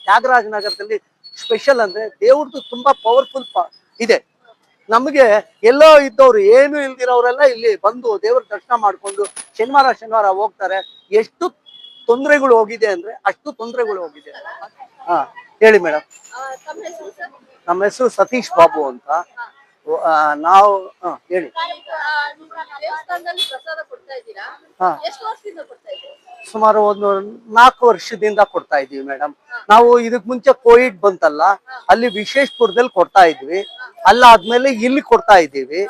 ತ್ಯಾಗರಾಜನಗರದಲ್ಲಿ special ಅಂದ್ರೆ ದೇವ್ರದ್ದು ತುಂಬಾ ಪವರ್ಫುಲ್ ಇದೆ. ನಮಗೆ ಎಲ್ಲೋ ಇದ್ದವ್ರು ಏನು ಇಲ್ದಿರೋರೆಲ್ಲ ಇಲ್ಲಿ ಬಂದು ದೇವ್ರ ದರ್ಶನ ಮಾಡ್ಕೊಂಡು ಶನಿವಾರ ಹೋಗ್ತಾರೆ. ಎಷ್ಟು ತೊಂದರೆಗಳು ಹೋಗಿದೆ ಅಂದ್ರೆ ಅಷ್ಟು ತೊಂದರೆಗಳು ಹೋಗಿದೆ. ಹಾ ಹೇಳಿ ಮೇಡಮ್. ನಮ್ಮ ಹೆಸರು ಸತೀಶ್ ಬಾಬು ಅಂತ. ನಾವು ಹೇಳಿ. ಸುಮಾರು ಒಂದು 4 ವರ್ಷದಿಂದ ಕೊಡ್ತಾ ಇದೀವಿ ಮೇಡಮ್. ನಾವು ಇದಕ್ ಮುಂಚೆ ಕೋವಿಡ್ ಬಂತಲ್ಲ, ಅಲ್ಲಿ ವಿಶೇಷಪುರದಲ್ಲಿ ಕೊಡ್ತಾ ಇದ್ವಿ. ಅಲ್ಲಾದ್ಮೇಲೆ ಇಲ್ಲಿ ಕೊಡ್ತಾ ಇದ್ದೀವಿ.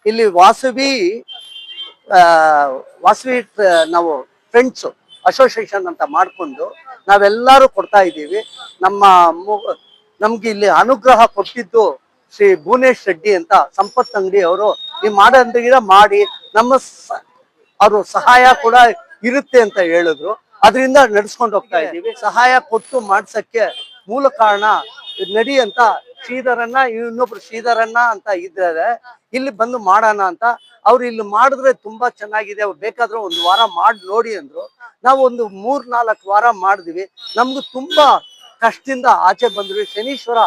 ಇಲ್ಲಿ ವಾಸವಿ ನಾವು ಫ್ರೆಂಡ್ಸ್ ಅಸೋಸಿಯೇಷನ್ ಅಂತ ಮಾಡ್ಕೊಂಡು ನಾವೆಲ್ಲರೂ ಕೊಡ್ತಾ ಇದ್ದೀವಿ. ನಮ್ಗೆ ಇಲ್ಲಿ ಅನುಗ್ರಹ ಕೊಟ್ಟಿದ್ದು ಶ್ರೀ ಭುವನೇಶ್ ರೆಡ್ಡಿ ಅಂತ ಸಂಪತ್ ಅಂಗಡಿ ಅವರು. ನೀವು ಮಾಡೋದ್ರಿಂದ ಮಾಡಿ, ನಮ್ಮ ಅವರು ಸಹಾಯ ಕೂಡ ಇರುತ್ತೆ ಅಂತ ಹೇಳಿದ್ರು. ಅದರಿಂದ ನಡ್ಸ್ಕೊಂಡು ಹೋಗ್ತಾ ಇದ್ದೀವಿ. ಸಹಾಯ ಕೊಟ್ಟು ಮಾಡ್ಸಕ್ಕೆ ಮೂಲ ಕಾರಣ ನಡಿ ಅಂತ ಶ್ರೀಧರನ್ನ, ಇನ್ನೊಬ್ರು ಶ್ರೀಧರನ್ನ ಅಂತ ಇದ್ದಾರೆ. ಇಲ್ಲಿ ಬಂದು ಮಾಡೋಣ ಅಂತ ಅವ್ರು ಇಲ್ಲಿ ಮಾಡಿದ್ರೆ ತುಂಬಾ ಚೆನ್ನಾಗಿದೆ, ಅವ್ರು ಬೇಕಾದ್ರೆ 1 ವಾರ ಮಾಡಿ ನೋಡಿ ಅಂದ್ರು. ನಾವು ಒಂದು 3-4 ವಾರ ಮಾಡಿದ್ವಿ. ನಮ್ಗೆ ತುಂಬಾ ಕಷ್ಟದಿಂದ ಆಚೆ ಬಂದ್ವಿ. ಶನೀಶ್ವರ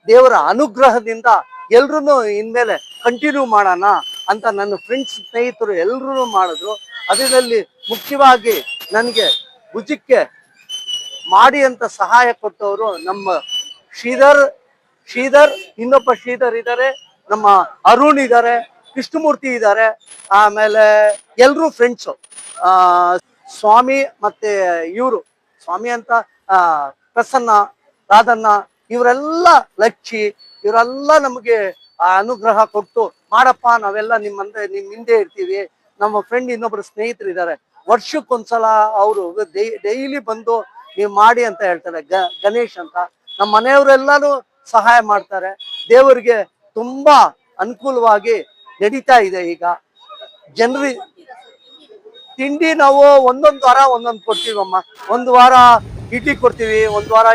ದೇವರ ಅನುಗ್ರಹದಿಂದ ಎಲ್ರು ಇನ್ಮೇಲೆ ಕಂಟಿನ್ಯೂ ಮಾಡೋಣ ಅಂತ ನನ್ನ ಫ್ರೆಂಡ್ಸ್ ಸ್ನೇಹಿತರು ಎಲ್ರು ಮಾಡಿದ್ರು. ಅದರಲ್ಲಿ ಮುಖ್ಯವಾಗಿ ನನಗೆ ಭುಜಕ್ಕೆ ಮಾಡಿ ಅಂತ ಸಹಾಯ ಕೊಟ್ಟವರು ನಮ್ಮ ಶ್ರೀಧರ್, ಇನ್ನೊಬ್ಬ ಶ್ರೀಧರ್ ಇದ್ದಾರೆ, ನಮ್ಮ ಅರುಣ್ ಇದ್ದಾರೆ, ಕೃಷ್ಣಮೂರ್ತಿ ಇದ್ದಾರೆ, ಆಮೇಲೆ ಎಲ್ರು ಫ್ರೆಂಡ್ಸು. ಸ್ವಾಮಿ ಮತ್ತೆ ಇವರು ಸ್ವಾಮಿ ಅಂತ ಪ್ರಸನ್ನ, ರಾಧನ್ನ, ಇವರೆಲ್ಲ ಲಚ್ಚಿ, ಇವರೆಲ್ಲ ನಮಗೆ ಅನುಗ್ರಹ ಕೊಟ್ಟು ಮಾಡಪ್ಪ ನಾವೆಲ್ಲ ನಿಮ್ಮ ಹಿಂದೆ ಇರ್ತೀವಿ. ನಮ್ಮ ಫ್ರೆಂಡ್ ಇನ್ನೊಬ್ರು ಸ್ನೇಹಿತರು ಇದ್ದಾರೆ, ವರ್ಷಕ್ಕೊಂದ್ಸಲ ಅವರು ಡೈಲಿ ಬಂದು ನೀವು ಮಾಡಿ ಅಂತ ಹೇಳ್ತಾರೆ. ಗಣೇಶ್ ಅಂತ ನಮ್ಮ ಮನೆಯವರೆಲ್ಲಾನು ಸಹಾಯ ಮಾಡ್ತಾರೆ. ದೇವರಿಗೆ ತುಂಬಾ ಅನುಕೂಲವಾಗಿ ನಡೀತಾ ಇದೆ. ಈಗ ಜನರಿ ತಿಂಡಿ ನಾವು ಒಂದೊಂದು ವಾರ ಒಂದೊಂದು ಕೊಡ್ತೀವಮ್ಮ. 1 ವಾರ ಇಡ್ಲಿ ಕೊಡ್ತೀವಿ, 1 ವಾರ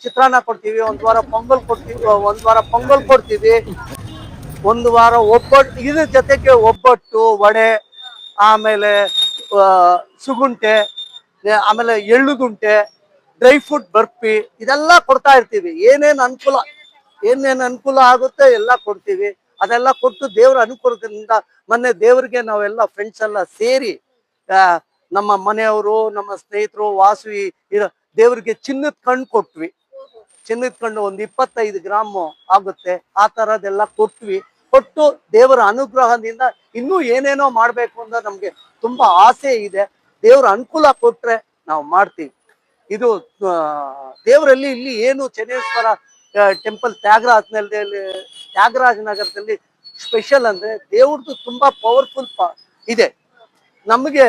ಚಿತ್ರಾನ್ನ ಕೊಡ್ತೀವಿ, 1 ವಾರ ಪೊಂಗಲ್ ಕೊಡ್ತೀವಿ, 1 ವಾರ ಪೊಂಗಲ್ ಕೊಡ್ತೀವಿ, 1 ವಾರ ಒಬ್ಬಟ್ಟು, ಇದ್ರ ಜೊತೆಗೆ ಒಬ್ಬಟ್ಟು, ವಡೆ, ಆಮೇಲೆ ಸುಗುಂಟೆ, ಆಮೇಲೆ ಎಳ್ಳುದುಂಟೆ, ಡ್ರೈ ಫ್ರೂಟ್ ಬರ್ಫಿ, ಇದೆಲ್ಲ ಕೊಡ್ತಾ ಇರ್ತೀವಿ. ಏನೇನು ಅನುಕೂಲ ಆಗುತ್ತೆ ಎಲ್ಲ ಕೊಡ್ತೀವಿ. ಅದೆಲ್ಲ ಕೊಟ್ಟು ದೇವರ ಅನುಕೂಲದಿಂದ ಮೊನ್ನೆ ದೇವರಿಗೆ ನಾವೆಲ್ಲ ಫ್ರೆಂಡ್ಸ್ ಎಲ್ಲ ಸೇರಿ ನಮ್ಮ ಮನೆಯವರು, ನಮ್ಮ ಸ್ನೇಹಿತರು, ವಾಸವಿ ದೇವರಿಗೆ ಚಿನ್ನದ ಕಣ್ಣು ಕೊಟ್ವಿ. ಚಿನ್ನದ ಕಣ್ಣು ಒಂದು 25 ಗ್ರಾಮ್ ಆಗುತ್ತೆ. ಆ ತರದೆಲ್ಲ ಕೊಟ್ಟು ದೇವರ ಅನುಗ್ರಹದಿಂದ ಇನ್ನೂ ಏನೇನೋ ಮಾಡ್ಬೇಕು ಅಂತ ನಮ್ಗೆ ತುಂಬಾ ಆಸೆ ಇದೆ. ದೇವರ ಅನುಕೂಲ ಕೊಟ್ರೆ ನಾವು ಮಾಡ್ತೀವಿ. ಇದು ದೇವರಲ್ಲಿ ಇಲ್ಲಿ ಏನು ಶನೇಶ್ವರ ಟೆಂಪಲ್ ತ್ಯಾಗರಾಜನಗರದಲ್ಲಿ ಸ್ಪೆಷಲ್ ಅಂದ್ರೆ ದೇವ್ರದ್ದು ತುಂಬಾ ಪವರ್ಫುಲ್ ಇದೆ. ನಮ್ಗೆ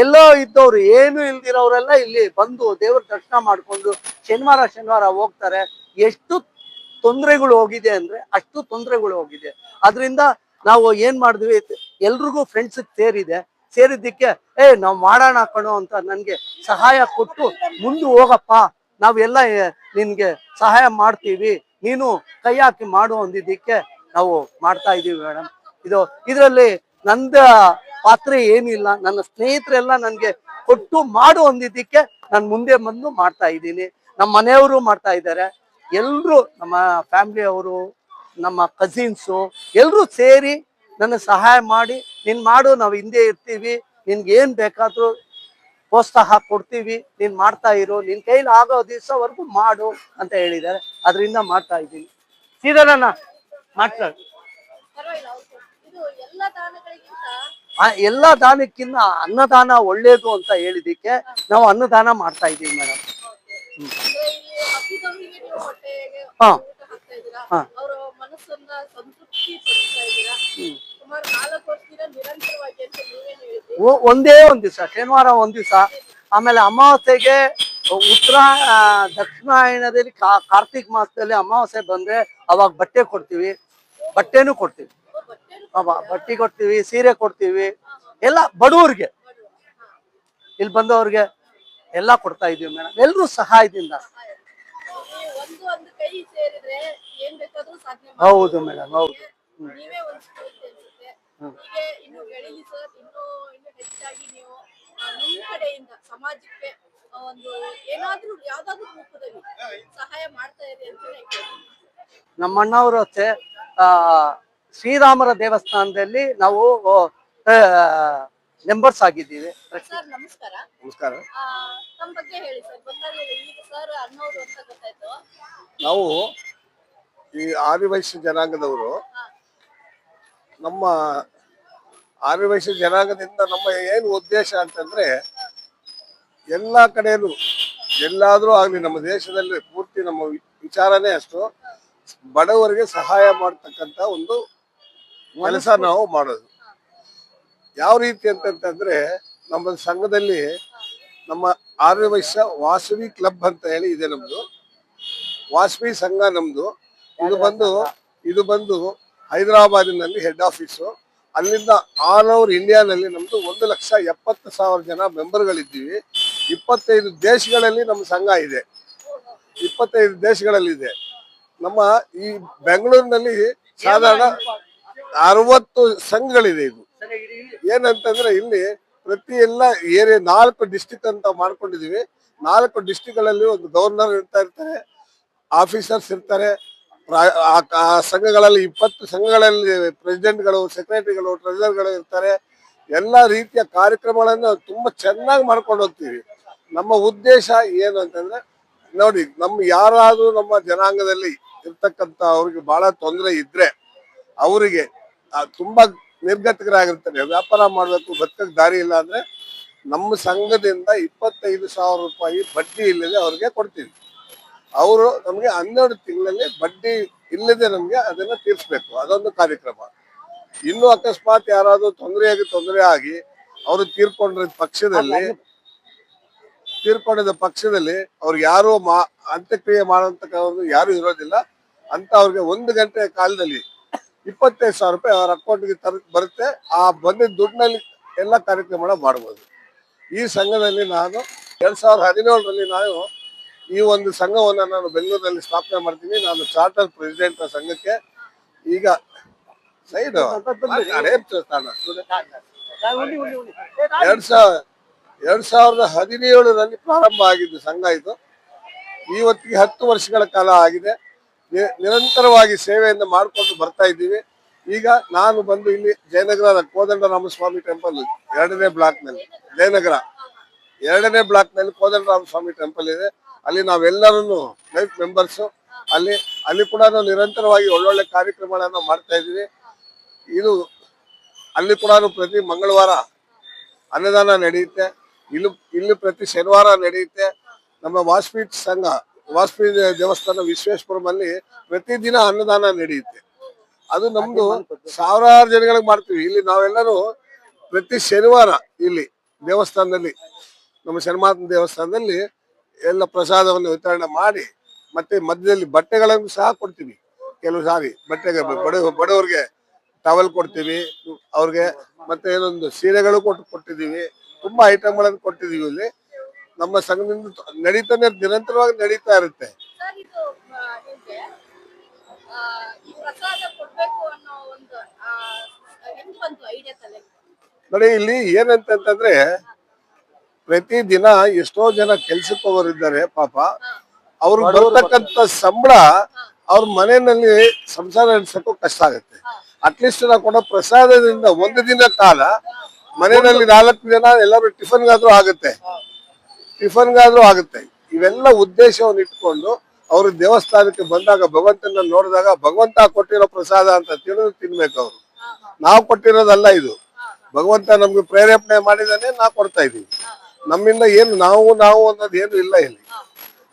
ಎಲ್ಲೋ ಇದ್ದವ್ರು ಏನು ಇಲ್ದಿರೋರೆಲ್ಲ ಇಲ್ಲಿ ಬಂದು ದೇವ್ರ ದರ್ಶನ ಮಾಡ್ಕೊಂಡು ಶನಿವಾರ ಹೋಗ್ತಾರೆ. ಎಷ್ಟು ತೊಂದರೆಗಳು ಹೋಗಿದೆ ಅಂದ್ರೆ ಅಷ್ಟು ತೊಂದರೆಗಳು ಹೋಗಿದೆ. ಅದರಿಂದ ನಾವು ಏನ್ ಮಾಡಿದ್ವಿ, ಎಲ್ರಿಗೂ ಫ್ರೆಂಡ್ಸ್ ಸೇರಿದ್ದಕ್ಕೆ ನಾವ್ ಮಾಡೋಣ ಕಣೋ ಅಂತ ನನ್ಗೆ ಸಹಾಯ ಕೊಟ್ಟು ಮುಂದೆ ಹೋಗಪ್ಪ, ನಾವೆಲ್ಲ ನಿನ್ಗೆ ಸಹಾಯ ಮಾಡ್ತೀವಿ, ನೀನು ಕೈ ಹಾಕಿ ಮಾಡು ಅಂದಿದ್ದಕ್ಕೆ ನಾವು ಮಾಡ್ತಾ ಇದೀವಿ ಮೇಡಮ್. ಇದರಲ್ಲಿ ನಂದ ಪಾತ್ರ ಏನಿಲ್ಲ, ನನ್ನ ಸ್ನೇಹಿತರೆಲ್ಲ ನನ್ಗೆ ಕೊಟ್ಟು ಮಾಡು ಅಂದಿದ್ದಕ್ಕೆ ನಾನು ಮುಂದೆ ಬಂದು ಮಾಡ್ತಾ ಇದ್ದೀನಿ. ನಮ್ಮ ಮನೆಯವರು ಮಾಡ್ತಾ ಇದ್ದಾರೆ, ಎಲ್ರು ನಮ್ಮ ಫ್ಯಾಮಿಲಿ ಅವರು, ನಮ್ಮ ಕಸಿನ್ಸು ಎಲ್ರು ಸೇರಿ ನನ್ನ ಸಹಾಯ ಮಾಡಿ ನೀನ್ ಮಾಡು, ನಾವು ಹಿಂದೆ ಇರ್ತೀವಿ, ನಿನ್ಗೆ ಏನ್ ಬೇಕಾದ್ರೂ ಪ್ರೋತ್ಸಾಹ ಕೊಡ್ತೀವಿ, ನೀನ್ ಮಾಡ್ತಾ ಇರು, ನಿನ್ ಕೈಲಿ ಆಗೋ ದಿವಸವರೆಗೂ ಮಾಡು ಅಂತ ಹೇಳಿದ್ದಾರೆ. ಅದರಿಂದ ಮಾಡ್ತಾ ಇದ್ದೀನಿ. ಸೀದನ ಮಾತಾಡ. ಎಲ್ಲ ದಾನಕ್ಕಿಂತ ಅನ್ನದಾನ ಒಳ್ಳೇದು ಅಂತ ಹೇಳಿದಿಕ್ಕೆ ನಾವು ಅನ್ನದಾನ ಮಾಡ್ತಾ ಇದ್ದೀವಿ ಮೇಡಮ್. ಒಂದೇ ಒಂದ್ ದಿವಸ, ಶನಿವಾರ ಒಂದ್ ದಿವಸ, ಆಮೇಲೆ ಅಮಾವಾಸ್ಯೆಗೆ ದಕ್ಷಿಣಾಯನದಲ್ಲಿ ಕಾರ್ತಿಕ್ ಮಾಸದಲ್ಲಿ ಅಮಾವಾಸ್ಯೆ ಬಂದ್ರೆ ಅವಾಗ ಬಟ್ಟೆ ಕೊಡ್ತೀವಿ, ಬಟ್ಟೆನೂ ಕೊಡ್ತೀವಿ, ಬಟ್ಟೆ ಕೊಡ್ತೀವಿ, ಸೀರೆ ಕೊಡ್ತೀವಿ, ಎಲ್ಲ ಬಡವ್ರಿಗೆ ಇಲ್ಲಿ ಬಂದವ್ರಿಗೆ ಎಲ್ಲ ಕೊಡ್ತಾ ಇದೀವಿ ಮೇಡಮ್, ಎಲ್ರೂ ಸಹಾಯದಿಂದ. ಹೌದು ಮೇಡಮ್, ಹೌದು. ಒಂದು ಏನಾದ್ರೂ ಯಾವ್ದಾದ್ರು ರೂಪದಲ್ಲಿ ಸಹಾಯ ಮಾಡ್ತಾ ಇರಿ ಅಂತ ನಮ್ಮ ಅಣ್ಣವರು ಅಷ್ಟೇ ಆ ಶ್ರೀರಾಮರ ದೇವಸ್ಥಾನದಲ್ಲಿ ನಾವು ಮೆಂಬರ್ಸ್ ಆಗಿದ್ದೀವಿ. ಸರ್ ನಮಸ್ಕಾರ. ನಮಸ್ಕಾರ. ತಮ್ಮ ಬಗ್ಗೆ ಹೇಳಿ ಸರ್. ಗೊತ್ತಾಗಲಿಲ್ಲ, ಈಗ ಸರ್ ಅನ್ನೋರು ಅಂತ ಗೊತ್ತಾಯ್ತು. ನಾವು ಈ ಆದಿವೈಶ್ಯ ಜನಾಂಗದವರು. ನಮ್ಮ ಆದಿವೈಶ್ಯ ಜನಾಂಗದಿಂದ ನಮ್ಮ ಏನು ಉದ್ದೇಶ ಅಂತಂದ್ರೆ, ಎಲ್ಲಾ ಕಡೆಯಲ್ಲೂ ಎಲ್ಲಾದ್ರೂ ಆಗ್ಲಿ ನಮ್ಮ ದೇಶದಲ್ಲಿ ಪೂರ್ತಿ ನಮ್ಮ ವಿಚಾರನೇ ಅಷ್ಟು ಬಡವರಿಗೆ ಸಹಾಯ ಮಾಡ್ತಕ್ಕಂತ ಒಂದು ಕೆಲಸ ನಾವು ಮಾಡೋದು. ಯಾವ ರೀತಿ ಅಂತಂದ್ರೆ, ನಮ್ಮ ಸಂಘದಲ್ಲಿ ನಮ್ಮ ಆರ್ಯವೈಶ್ಯ ವಾಸವಿ ಕ್ಲಬ್ ಅಂತ ಹೇಳಿ ಇದೆ ನಮ್ದು. ವಾಸವಿ ಸಂಘ ನಮ್ದು. ಇದು ಬಂದು ಹೈದರಾಬಾದಿನಲ್ಲಿ ಹೆಡ್ ಆಫೀಸು. ಅಲ್ಲಿಂದ ಆಲ್ ಓವರ್ ಇಂಡಿಯಾನಲ್ಲಿ ನಮ್ದು 1,70,000 ಜನ ಮೆಂಬರ್ಗಳಿದ್ದೀವಿ. 25 ದೇಶಗಳಲ್ಲಿ ನಮ್ಮ ಸಂಘ ಇದೆ. 25 ದೇಶಗಳಲ್ಲಿದೆ. ನಮ್ಮ ಈ ಬೆಂಗಳೂರಿನಲ್ಲಿ ಸಾಧಾರಣ 60 ಸಂಘಗಳಿದೆ. ಇದು ಏನಂತಂದ್ರೆ, ಇಲ್ಲಿ ಪ್ರತಿ ಎಲ್ಲ ಏರಿಯಾ 4 ಡಿಸ್ಟಿಕ್ ಅಂತ ಮಾಡ್ಕೊಂಡಿದೀವಿ. 4 ಡಿಸ್ಟಿಕ್ಗಳಲ್ಲಿ ಒಂದು ಗವರ್ನರ್ ಇರ್ತಾರೆ, ಆಫೀಸರ್ಸ್ ಇರ್ತಾರೆ. ಆ ಸಂಘಗಳಲ್ಲಿ 20 ಸಂಘಗಳಲ್ಲಿ ಪ್ರೆಸಿಡೆಂಟ್ಗಳು, ಸೆಕ್ರೆಟರಿಗಳು, ಟ್ರೆಜರರ್ಗಳು ಇರ್ತಾರೆ. ಎಲ್ಲಾ ರೀತಿಯ ಕಾರ್ಯಕ್ರಮಗಳನ್ನ ತುಂಬಾ ಚೆನ್ನಾಗಿ ಮಾಡ್ಕೊಂಡು ಹೋಗ್ತೀವಿ. ನಮ್ಮ ಉದ್ದೇಶ ಏನು ಅಂತಂದ್ರೆ, ನೋಡಿ, ಯಾರಾದ್ರೂ ನಮ್ಮ ಜನಾಂಗದಲ್ಲಿ ಇರ್ತಕ್ಕಂಥ ಅವ್ರಿಗೆ ಬಹಳ ತೊಂದರೆ ಇದ್ರೆ, ಅವರಿಗೆ ತುಂಬಾ ನಿರ್ಗತಿಕರಾಗಿರ್ತಾರೆ, ವ್ಯಾಪಾರ ಮಾಡ್ಬೇಕು, ಬದುಕಕ್ಕೆ ದಾರಿ ಇಲ್ಲ ಅಂದ್ರೆ, ನಮ್ಮ ಸಂಘದಿಂದ 25,000 ರೂಪಾಯಿ ಬಡ್ಡಿ ಇಲ್ಲದೆ ಅವ್ರಿಗೆ ಕೊಡ್ತೀವಿ. ಅವರು ನಮ್ಗೆ 12 ತಿಂಗಳಲ್ಲಿ ಬಡ್ಡಿ ಇಲ್ಲದೆ ನಮ್ಗೆ ಅದನ್ನ ತೀರ್ಸ್ಬೇಕು. ಅದೊಂದು ಕಾರ್ಯಕ್ರಮ. ಇನ್ನು ಅಕಸ್ಮಾತ್ ಯಾರಾದ್ರೂ ತೊಂದರೆ ಆಗಿ ಅವರು ತೀರ್ಕೊಂಡಿದ್ದ ಪಕ್ಷದಲ್ಲಿ ಅವ್ರಿಗೆ ಯಾರು ಅಂತ್ಯಕ್ರಿಯೆ ಮಾಡುವಂತಕ್ಕವರು ಯಾರು ಇರೋದಿಲ್ಲ ಅಂತ. ಅವ್ರಿಗೆ 1 ಗಂಟೆ ಕಾಲದಲ್ಲಿ 25,000 ರೂಪಾಯಿ ಅವ್ರ ಅಕೌಂಟ್ಗೆ ಬರುತ್ತೆ. ಆ ಬಂದಿದ್ದ ದುಡ್ಡಿನಲ್ಲಿ ಎಲ್ಲ ಕಾರ್ಯಕ್ರಮ ಮಾಡಬಹುದು. ಈ ಸಂಘದಲ್ಲಿ ನಾನು 2017ರಲ್ಲಿ ನಾನು ಈ ಒಂದು ಸಂಘವನ್ನ ನಾನು ಬೆಂಗಳೂರಿನಲ್ಲಿ ಸ್ಥಾಪನೆ ಮಾಡ್ತೀನಿ. ನಾನು ಚಾರ್ಟರ್ ಪ್ರೆಸಿಡೆಂಟ್ ಸಂಘಕ್ಕೆ. ಈಗ ಸೈಡ್ 2017ರಲ್ಲಿ ಪ್ರಾರಂಭ ಆಗಿದ್ದು ಸಂಘ. ಇದು ಇವತ್ತಿಗೆ 10 ವರ್ಷಗಳ ಕಾಲ ಆಗಿದೆ. ನಿರಂತರವಾಗಿ ಸೇವೆಯನ್ನು ಮಾಡಿಕೊಂಡು ಬರ್ತಾ ಇದ್ದೀವಿ. ಈಗ ನಾನು ಬಂದು ಇಲ್ಲಿ ಜಯನಗರ ಕೋದಂಡರಾಮಸ್ವಾಮಿ ಟೆಂಪಲ್ 2ನೇ ಬ್ಲಾಕ್ನಲ್ಲಿ, ಜಯನಗರ 2ನೇ ಬ್ಲಾಕ್ನಲ್ಲಿ ಕೋದಂಡರಾಮಸ್ವಾಮಿ ಟೆಂಪಲ್ ಇದೆ. ಅಲ್ಲಿ ನಾವೆಲ್ಲರೂ ಲೈಫ್ ಮೆಂಬರ್ಸು. ಅಲ್ಲಿ ಕೂಡ ನಾವು ನಿರಂತರವಾಗಿ ಒಳ್ಳೊಳ್ಳೆ ಕಾರ್ಯಕ್ರಮಗಳನ್ನ ಮಾಡ್ತಾ ಇದ್ದೀವಿ. ಅಲ್ಲಿ ಕೂಡ ಪ್ರತಿ ಮಂಗಳವಾರ ಅನ್ನದಾನ ನಡೆಯುತ್ತೆ. ಇಲ್ಲಿ ಪ್ರತಿ ಶನಿವಾರ ನಡೆಯುತ್ತೆ. ನಮ್ಮ ವಾಸವಿ ಸಂಘ, ವಾಸವಿ ದೇವಸ್ಥಾನ ವಿಶ್ವೇಶ್ವರಮಲ್ಲಿ ಪ್ರತಿದಿನ ಅನ್ನದಾನ ನಡೆಯುತ್ತೆ. ಅದು ನಮ್ದು ಸಾವಿರಾರು ಜನಗಳಿಗೆ ಮಾಡ್ತೀವಿ. ಇಲ್ಲಿ ನಾವೆಲ್ಲರೂ ಪ್ರತಿ ಶನಿವಾರ ಇಲ್ಲಿ ದೇವಸ್ಥಾನದಲ್ಲಿ, ನಮ್ಮ ಶನಿಮಾತನ ದೇವಸ್ಥಾನದಲ್ಲಿ ಎಲ್ಲ ಪ್ರಸಾದವನ್ನು ವಿತರಣೆ ಮಾಡಿ, ಮತ್ತೆ ಮಧ್ಯದಲ್ಲಿ ಬಟ್ಟೆಗಳನ್ನು ಸಹ ಕೊಡ್ತೀವಿ. ಕೆಲವು ಸಾರಿ ಬಟ್ಟೆಗೆ ಬಡವರಿಗೆ ಟವಲ್ ಕೊಡ್ತೀವಿ ಅವ್ರಿಗೆ. ಮತ್ತೆ ಏನೊಂದು ಸೀರೆಗಳು ಕೊಟ್ಟಿದ್ದೀವಿ. ತುಂಬಾ ಐಟಮ್ಗಳನ್ನು ಕೊಟ್ಟಿದ್ದೀವಿ. ಇಲ್ಲಿ ನಮ್ಮ ಸಂಘದಿಂದ ನಿರಂತರವಾಗಿ ನಡೀತಾ ಇರುತ್ತೆ. ನೋಡಿ, ಇಲ್ಲಿ ಏನಂತಂದ್ರೆ, ಪ್ರತಿ ದಿನ ಎಷ್ಟೋ ಜನ ಕೆಲ್ಸಕ್ಕೆ ಹೋಗೋರಿದ್ದಾರೆ. ಪಾಪ ಅವ್ರು ಬರ್ತಕ್ಕಂತ ಸಂಬಳ ಅವ್ರ ಮನೆಯಲ್ಲಿ ಸಂಸಾರ ನಡೆಸಕ್ಕೂ ಕಷ್ಟ ಆಗುತ್ತೆ. ಅಟ್ಲೀಸ್ಟ್ ನಾವು ಕೊಡೋ ಪ್ರಸಾದದಿಂದ 1 ದಿನ ಕಾಲ ಮನೆಯಲ್ಲಿ 4 ಜನ ಎಲ್ಲರೂ ಟಿಫನ್ಗಾದ್ರೂ ಆಗುತ್ತೆ. ಇವೆಲ್ಲ ಉದ್ದೇಶವನ್ನು ಇಟ್ಕೊಂಡು ಅವರು ದೇವಸ್ಥಾನಕ್ಕೆ ಬಂದಾಗ ಭಗವಂತನ ನೋಡಿದಾಗ ಭಗವಂತ ಕೊಟ್ಟಿರೋ ಪ್ರಸಾದ ಅಂತ ತಿಳಿದು ತಿನ್ಬೇಕು. ಅವರು ನಾವು ಕೊಟ್ಟಿರೋದಲ್ಲ, ಇದು ಭಗವಂತ ನಮ್ಗೆ ಪ್ರೇರೇಪಣೆ ಮಾಡಿದಾನೆ, ನಾವು ಕೊಡ್ತಾ ಇದೀವಿ. ನಮ್ಮಿಂದ ಏನು ನಾವು ಅನ್ನೋದು ಏನು ಇಲ್ಲ ಇಲ್ಲಿ.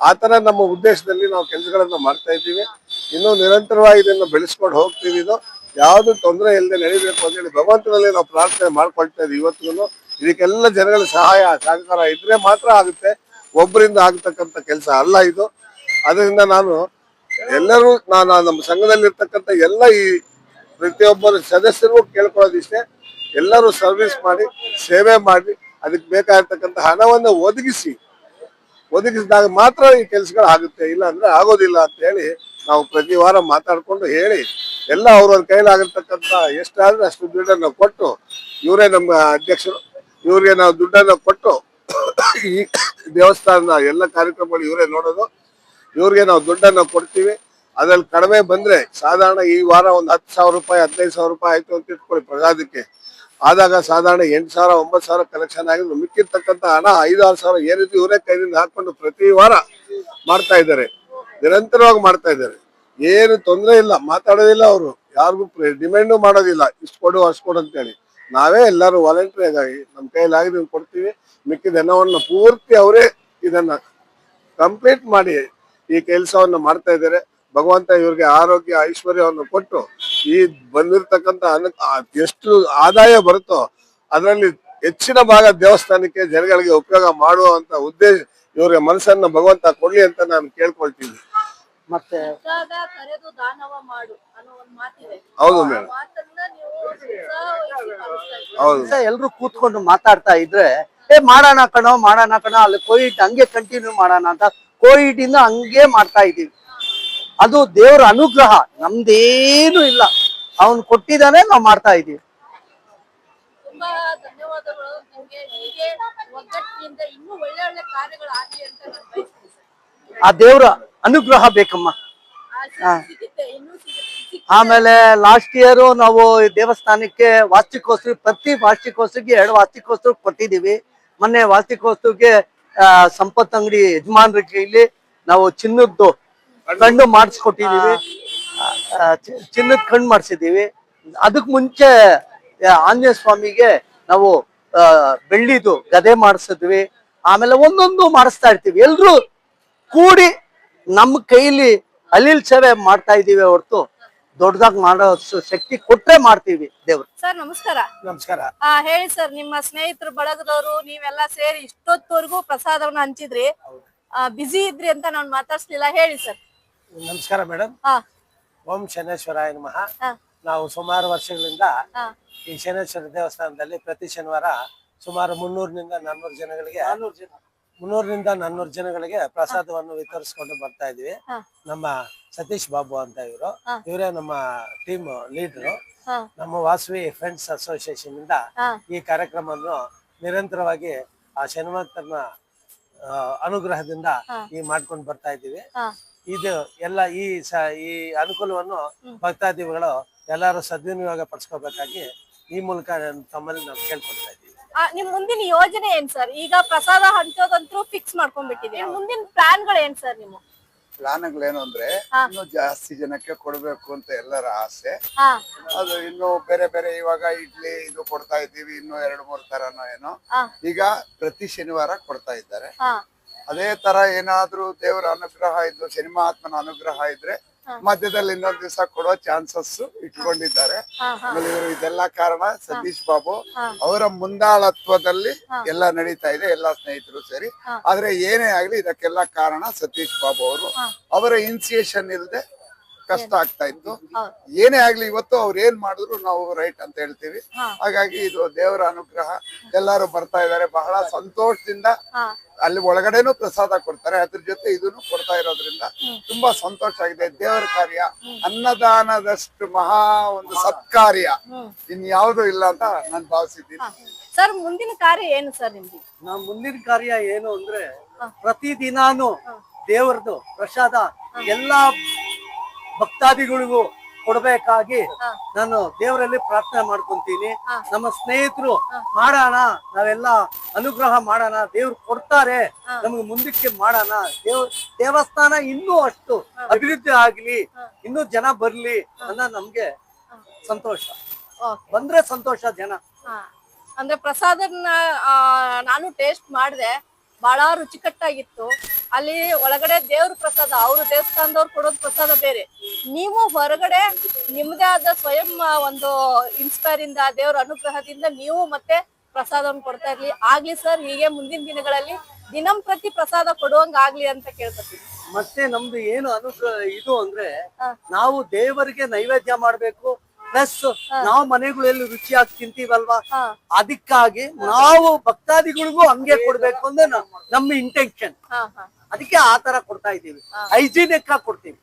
ಆತರ ನಮ್ಮ ಉದ್ದೇಶದಲ್ಲಿ ನಾವು ಕೆಲಸಗಳನ್ನ ಮಾಡ್ತಾ ಇದ್ದೀವಿ. ಇನ್ನು ನಿರಂತರವಾಗಿ ಇದನ್ನ ಬೆಳೆಸ್ಕೊಂಡು ಹೋಗ್ತೀವಿ. ಇದು ಯಾವ್ದು ತೊಂದರೆ ಇಲ್ಲದೆ ನಡಿಬೇಕು ಅಂತ ಹೇಳಿ ಭಗವಂತನಲ್ಲಿ ನಾವು ಪ್ರಾರ್ಥನೆ ಮಾಡ್ಕೊಳ್ತಾ ಇದ್ದೀವಿ. ಇವತ್ತಿಗೂ ಇದಕ್ಕೆಲ್ಲ ಜನಗಳ ಸಹಕಾರ ಇದ್ರೆ ಮಾತ್ರ ಆಗುತ್ತೆ. ಒಬ್ಬರಿಂದ ಆಗ್ತಕ್ಕಂಥ ಕೆಲಸ ಅಲ್ಲ ಇದು. ಅದರಿಂದ ಎಲ್ಲರೂ ನಮ್ಮ ಸಂಘದಲ್ಲಿರ್ತಕ್ಕಂಥ ಎಲ್ಲ ಈ ಪ್ರತಿಯೊಬ್ಬರ ಸದಸ್ಯರಿಗೂ ಕೇಳ್ಕೊಳ್ಳೋದಿಷ್ಟೇ, ಎಲ್ಲರೂ ಸರ್ವಿಸ್ ಮಾಡಿ, ಸೇವೆ ಮಾಡಿ, ಅದಕ್ಕೆ ಬೇಕಾಗಿರ್ತಕ್ಕಂಥ ಹಣವನ್ನು ಒದಗಿಸಿದಾಗ ಮಾತ್ರ ಈ ಕೆಲಸಗಳು ಆಗುತ್ತೆ. ಇಲ್ಲ ಅಂದ್ರೆ ಆಗೋದಿಲ್ಲ ಅಂತ ಹೇಳಿ ನಾವು ಪ್ರತಿ ವಾರ ಮಾತಾಡ್ಕೊಂಡು ಹೇಳಿ, ಎಲ್ಲ ಅವ್ರವ್ರ ಕೈಲಾಗಿರ್ತಕ್ಕಂಥ ಎಷ್ಟಾದ್ರೆ ಅಷ್ಟು ದುಡ್ಡನ್ನು ಕೊಟ್ಟು, ಇವರೇ ನಮ್ಮ ಅಧ್ಯಕ್ಷರು, ಇವ್ರಿಗೆ ನಾವು ದುಡ್ಡನ್ನು ಕೊಟ್ಟು ದೇವಸ್ಥಾನದ ಎಲ್ಲ ಕಾರ್ಯಕ್ರಮಗಳು ಇವರೇ ನೋಡೋದು. ಇವ್ರಿಗೆ ನಾವು ದುಡ್ಡನ್ನ ಕೊಡ್ತೀವಿ. ಅದ್ರಲ್ಲಿ ಕಡಿಮೆ ಬಂದ್ರೆ ಸಾಧಾರಣ ಈ ವಾರ ಒಂದು 10,000 ರೂಪಾಯಿ 15,000 ರೂಪಾಯಿ ಆಯ್ತು ಅಂತ ಇಟ್ಕೊಳ್ಳಿ ಪ್ರಸಾದಕ್ಕೆ. ಆದಾಗ ಸಾಧಾರಣ 8,000 9,000 ಕಲೆಕ್ಷನ್ ಆಗಿದ್ರು ಮಿಕ್ಕಿರ್ತಕ್ಕಂಥ ಹಣ 5-6 ಸಾವಿರ ಏನಿದೆ ಇವರೇ ಕೈದಿಂದ ಹಾಕೊಂಡು ಪ್ರತಿ ವಾರ ಮಾಡ್ತಾ ಇದ್ದಾರೆ, ನಿರಂತರವಾಗಿ ಮಾಡ್ತಾ ಇದ್ದಾರೆ. ಏನು ತೊಂದರೆ ಇಲ್ಲ, ಮಾತಾಡೋದಿಲ್ಲ ಅವರು, ಯಾರಿಗೂ ಡಿಮ್ಯಾಂಡು ಮಾಡೋದಿಲ್ಲ ಇಷ್ಟು ಕೊಡು ಅಷ್ಟು ಕೊಡು ಅಂತೇಳಿ. ನಾವೇ ಎಲ್ಲರೂ ವಾಲಂಟ್ರಿಯಾಗಿ ನಮ್ಮ ಕೈಲಾಗಿ ಕೊಡ್ತೀವಿ. ಮಿಕ್ಕಿದ ಹಣವನ್ನು ಪೂರ್ತಿ ಅವರೇ ಇದನ್ನ ಕಂಪ್ಲೀಟ್ ಮಾಡಿ ಈ ಕೆಲಸವನ್ನ ಮಾಡ್ತಾ ಇದ್ದಾರೆ. ಭಗವಂತ ಇವ್ರಿಗೆ ಆರೋಗ್ಯ ಐಶ್ವರ್ಯವನ್ನು ಕೊಟ್ಟು ಈ ಬಂದಿರತಕ್ಕಂತ ಎಷ್ಟು ಆದಾಯ ಬರುತ್ತೋ ಅದರಲ್ಲಿ ಹೆಚ್ಚಿನ ಭಾಗ ದೇವಸ್ಥಾನಕ್ಕೆ ಜನಗಳಿಗೆ ಉಪಯೋಗ ಮಾಡುವಂತ ಉದ್ದೇಶ ಇವ್ರಿಗೆ ಮನಸ್ಸನ್ನ ಭಗವಂತ ಕೊಡ್ಲಿ ಅಂತ ನಾನು ಕೇಳ್ಕೊಳ್ತೀನಿ. ಮತ್ತೆ ಕರೆದು ದಾನವ ಮಾಡು ಅನ್ನೋ ಒಂದು ಮಾತಿದೆ. ಹೌದು ಮೇಡಮ್, ಮಾತನ್ನ ನೀವು ಪಾಲಿಸ್ತಾ ಇದ್ದೀರಿ. ಹೌದು. ಎಲ್ರು ಕೂತ್ಕೊಂಡು ಮಾತಾಡ್ತಾ ಇದ್ರೆ ಮಾಡೋಣ ಕಣೋ ಅಲ್ಲಿ ಕೋವಿಡ್ ಹಂಗೆ ಕಂಟಿನ್ಯೂ ಮಾಡೋಣ ಅಂತ ಕೋವಿಡ್ ಇಂದ ಹಂಗೆ ಮಾಡ್ತಾ ಇದೀವಿ. ಅದು ದೇವರ ಅನುಗ್ರಹ, ನಮ್ದೇನು ಇಲ್ಲ, ಅವನ್ ಕೊಟ್ಟಿದ್ದಾನೆ ನಾವು ಮಾಡ್ತಾ ಇದೀವಿ. ತುಂಬಾ ಧನ್ಯವಾದಗಳು. ನಿಮ್ಗೆ ಹೀಗೆ ಒಗ್ಗಟ್ಟಿನಿಂದ ಇನ್ನೂ ಒಳ್ಳೆ ಒಳ್ಳೆ ಕಾರ್ಯಗಳು ಆಗಲಿ ಅಂತ ನಾನು ಬಯಸ್ತೀನಿ ಸರ್. ಆ ದೇವರ ಅನುಗ್ರಹ ಬೇಕಮ್ಮ. ಸಿಗುತ್ತೆ, ಇನ್ನೂ ಸಿಗುತ್ತೆ. ಆಮೇಲೆ ಲಾಸ್ಟ್ ಇಯರ್ ನಾವು ದೇವಸ್ಥಾನಕ್ಕೆ ವಾರ್ಷಿಕೋತ್ಸವ, ಪ್ರತಿ ವಾರ್ಷಿಕೋತ್ಸವಕ್ಕೆ 2 ವಾರ್ಷಿಕೋತ್ಸವ ಕೊಟ್ಟಿದೀವಿ. ಮೊನ್ನೆ ವಾರ್ಷಿಕೋತ್ಸವಕ್ಕೆ ಸಂಪತ್ ಅಂಗಡಿ ಯಜಮಾನ್ರಿಗೆ ಇಲ್ಲಿ ನಾವು ಚಿನ್ನದ್ದು ಕಣ್ಣು ಮಾಡಿಸ್ಕೊಟ್ಟಿದೀವಿ, ಚಿನ್ನದ ಕಣ್ಣು ಮಾಡಿಸಿದೀವಿ. ಅದಕ್ ಮುಂಚೆ ಆಂಜನೇಯ ಸ್ವಾಮಿಗೆ ನಾವು ಬೆಳ್ಳಿದು ಗದೆ ಮಾಡಿಸಿದ್ವಿ. ಆಮೇಲೆ ಒಂದೊಂದು ಮಾಡಿಸ್ತಾ ಇರ್ತೀವಿ. ಎಲ್ರು ಕೂಡಿ ನಮ್ಮ ಕೈಲಿ ಅಲ್ಲಿಲ್ ಸೇವೆ ಮಾಡ್ತಾ ಇದೀವಿ ಹೊರತು ದೊಡ್ಡದಾಗಿ ಮಾಡೋ ಶಕ್ತಿ ಕೊಟ್ರೆ ಮಾಡ್ತೀವಿ ದೇವ್ರು. ಸರ್ ನಮಸ್ಕಾರ. ನಮಸ್ಕಾರ. ಹೇಳಿ ಸರ್, ನಿಮ್ಮ ಸ್ನೇಹಿತರು ಬಳಗದವರು ನೀವೆಲ್ಲ ಸೇರಿ ಇಷ್ಟೊತ್ತವರೆಗೂ ಪ್ರಸಾದವನ್ನ ಹಂಚಿದ್ರಿ. ಬಿಸಿ ಇದ್ರಿ ಅಂತ ನಾನು ಮಾತಾಡ್ಸ್ಲಿಲ್ಲ, ಹೇಳಿ ಸರ್. ನಮಸ್ಕಾರ ಮೇಡಮ್. ಓಂ ಶನೇಶ್ವರಾಯ ನಮಃ. ನಾವು ಸುಮಾರು ವರ್ಷಗಳಿಂದ ಈ ಶನೇಶ್ವರ ದೇವಸ್ಥಾನದಲ್ಲಿ ಪ್ರತಿ ಶನಿವಾರ ಸುಮಾರು 300 ನಿಂದ 400 ಜನಗಳಿಗೆ ಪ್ರಸಾದವನ್ನು ವಿತರಿಸಿಕೊಂಡು ಬರ್ತಾ ಇದೀವಿ. ನಮ್ಮ ಸತೀಶ್ ಬಾಬು ಅಂತ ಇವರೇ ನಮ್ಮ ಟೀಮ್ ಲೀಡರು. ನಮ್ಮ ವಾಸವಿ ಫ್ರೆಂಡ್ಸ್ ಅಸೋಸಿಯೇಷನ್ ಇಂದ ಈ ಕಾರ್ಯಕ್ರಮವನ್ನು ನಿರಂತರವಾಗಿ ಆ ಶನಿವಾರನ ಅನುಗ್ರಹದಿಂದ ಈ ಮಾಡ್ಕೊಂಡು ಬರ್ತಾ ಇದ್ದೀವಿ. ಇದು ಎಲ್ಲ ಈ ಅನುಕೂಲವನ್ನು ಭಕ್ತಾದಿಗಳು ಎಲ್ಲರೂ ಸದ್ವಿನಿಯೋಗ ಪಡಿಸ್ಕೋಬೇಕಾಗಿ ಈ ಮೂಲಕ ತಮ್ಮಲ್ಲಿ ನಾವು ಕೇಳ್ಕೊಳ್ತಾ ಇದ್ದೀವಿ. ನಿಮ್ ಮುಂದಿನ ಯೋಜನೆ ಏನ್ ಸರ್? ಈಗ ಪ್ರಸಾದ ಹಂಚೋದಂತೂ ಫಿಕ್ಸ್ ಮಾಡ್ಕೊಂಡ್ಬಿಟ್ಟಿದೆ. ಮುಂದಿನ ಪ್ಲಾನ್ಗಳು ಏನ್ ಸರ್? ನಿಮ್ಮ ಪ್ಲಾನ್ಗಳೇನು ಅಂದ್ರೆ ಇನ್ನು ಜಾಸ್ತಿ ಜನಕ್ಕೆ ಕೊಡ್ಬೇಕು ಅಂತ ಎಲ್ಲರ ಆಸೆ. ಅದು ಇನ್ನು ಬೇರೆ ಬೇರೆ ಇವಾಗ ಇಡ್ಲಿ ಇದು ಕೊಡ್ತಾ ಇದ್ದೀವಿ, ಇನ್ನು 2-3 ತರನೋ ಏನೋ ಈಗ ಪ್ರತಿ ಶನಿವಾರ ಕೊಡ್ತಾ ಇದ್ದಾರೆ. ಅದೇ ತರ ಏನಾದ್ರೂ ದೇವರ ಅನುಗ್ರಹ ಇದ್ದು ಶನಿ ಮಹಾತ್ಮನ ಅನುಗ್ರಹ ಇದ್ರೆ ಮಧ್ಯದಲ್ಲಿ ಇನ್ನೊಂದ್ ದಿವಸ ಕೊಡೋ ಚಾನ್ಸಸ್ ಇಟ್ಕೊಂಡಿದ್ದಾರೆ. ಆಮೇಲೆ ಇವರು ಇದೆಲ್ಲ ಕಾರಣ ಸತೀಶ್ ಬಾಬು ಅವರ ಮುಂದಾಳತ್ವದಲ್ಲಿ ಎಲ್ಲ ನಡೀತಾ ಇದೆ, ಎಲ್ಲಾ ಸ್ನೇಹಿತರು ಸೇರಿ. ಆದ್ರೆ ಏನೇ ಆಗ್ಲಿ ಇದಕ್ಕೆಲ್ಲ ಕಾರಣ ಸತೀಶ್ ಬಾಬು ಅವರು. ಅವರ ಇನಿಸಿಯೇಷನ್ ಇಲ್ಲದೆ ಕಷ್ಟ ಆಗ್ತಾ ಇತ್ತು. ಏನೇ ಆಗ್ಲಿ ಇವತ್ತು ಅವ್ರು ಏನ್ ಮಾಡಿದ್ರು ನಾವು ರೈಟ್ ಅಂತ ಹೇಳ್ತೀವಿ. ಹಾಗಾಗಿ ಇದು ದೇವರ ಅನುಗ್ರಹ. ಎಲ್ಲಾರು ಬರ್ತಾ ಇದಾರೆ, ಬಹಳ ಸಂತೋಷದಿಂದ. ಅಲ್ಲಿ ಒಳಗಡೆನೂ ಪ್ರಸಾದ ಕೊಡ್ತಾರೆ, ಅದ್ರ ಜೊತೆ ಇದನ್ನು ಕೊಡ್ತಾ ಇರೋದ್ರಿಂದ ತುಂಬಾ ಸಂತೋಷ ಆಗಿದೆ. ದೇವರ ಕಾರ್ಯ ಅನ್ನದಾನದಷ್ಟು ಮಹಾ ಒಂದು ಸತ್ಕಾರ್ಯ ಇನ್ಯಾವುದು ಇಲ್ಲ ಅಂತ ನಾನು ಭಾವಿಸಿದ್ದೀನಿ. ಸರ್ ಮುಂದಿನ ಕಾರ್ಯ ಏನು ಸರ್ ನಿಮ್ದು? ನಾವು ಮುಂದಿನ ಕಾರ್ಯ ಏನು ಅಂದ್ರೆ ಪ್ರತಿದಿನಾನು ದೇವರದು ಪ್ರಸಾದ ಎಲ್ಲಾ ಭಕ್ತಾದಿಗಳಿಗೂ ಕೊಡ್ಬೇಕಾಗಿ ನಾನು ದೇವರಲ್ಲಿ ಪ್ರಾರ್ಥನೆ ಮಾಡ್ಕೊಂತೀನಿ. ನಮ್ಮ ಸ್ನೇಹಿತರು ಮಾಡೋಣ, ನಾವೆಲ್ಲ ಅನುಗ್ರಹ ಮಾಡೋಣ, ದೇವ್ರು ಕೊಡ್ತಾರೆ, ನಮ್ಗೆ ಮುಂದಕ್ಕೆ ಮಾಡೋಣ. ದೇವಸ್ಥಾನ ಇನ್ನೂ ಅಷ್ಟು ಅಭಿವೃದ್ಧಿ ಆಗ್ಲಿ, ಇನ್ನೂ ಜನ ಬರ್ಲಿ ಅನ್ನೋ ನಮ್ಗೆ ಸಂತೋಷ. ಬಂದ್ರೆ ಸಂತೋಷ ಜನ. ಅಂದ್ರೆ ಪ್ರಸಾದನ ನಾನು ಟೇಸ್ಟ್ ಮಾಡಿದೆ, ಬಹಳ ರುಚಿಕಟ್ಟಾಗಿತ್ತು. ಅಲ್ಲಿ ಒಳಗಡೆ ದೇವ್ರ ಪ್ರಸಾದ, ಅವ್ರು ದೇವಸ್ಥಾನದವ್ರು ಕೊಡೋದು ಪ್ರಸಾದ ಬೇರೆ, ನೀವು ಹೊರಗಡೆ ನಿಮ್ದೇ ಆದ ಸ್ವಯಂ ಒಂದು ಇನ್ಸ್ಪೈರ್ ಇಂದ ದೇವ್ರ ಅನುಗ್ರಹದಿಂದ ನೀವು ಮತ್ತೆ ಪ್ರಸಾದವನ್ನು ಕೊಡ್ತಾ ಇರ್ಲಿ. ಆಗ್ಲಿ ಸರ್, ಹೀಗೆ ಮುಂದಿನ ದಿನಗಳಲ್ಲಿ ದಿನಂಪ್ರತಿ ಪ್ರಸಾದ ಕೊಡುವಂಗ ಆಗ್ಲಿ ಅಂತ ಕೇಳ್ಕೊತೀನಿ. ಮತ್ತೆ ನಮ್ದು ಏನು ಅನುಗ್ರಹ ಇದು ಅಂದ್ರೆ ನಾವು ದೇವರಿಗೆ ನೈವೇದ್ಯ ಮಾಡ್ಬೇಕು, ಪ್ಲಸ್ ನಾವು ಮನೆಗಳಲ್ಲಿ ರುಚಿಯಾಗಿ ತಿಂತೀವಲ್ವಾ, ಅದಕ್ಕಾಗಿ ನಾವು ಭಕ್ತಾದಿಗಳಿಗೂ ಹಂಗೆ ಕೊಡ್ಬೇಕು ಅಂದ್ರೆ ನಮ್ಮ ಇಂಟೆನ್ಷನ್. ಅದಕ್ಕೆ ಆ ತರ ಕೊಡ್ತಾ ಇದ್ದೀವಿ, ಹೈಜಿನಿಕ್ ಆಗಿ ಕೊಡ್ತೀವಿ.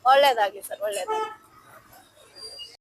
ಒಳ್ಳೇದಾಗ್ಲಿ ಸರ್, ಒಳ್ಳೇದಾಗ್ಲಿ.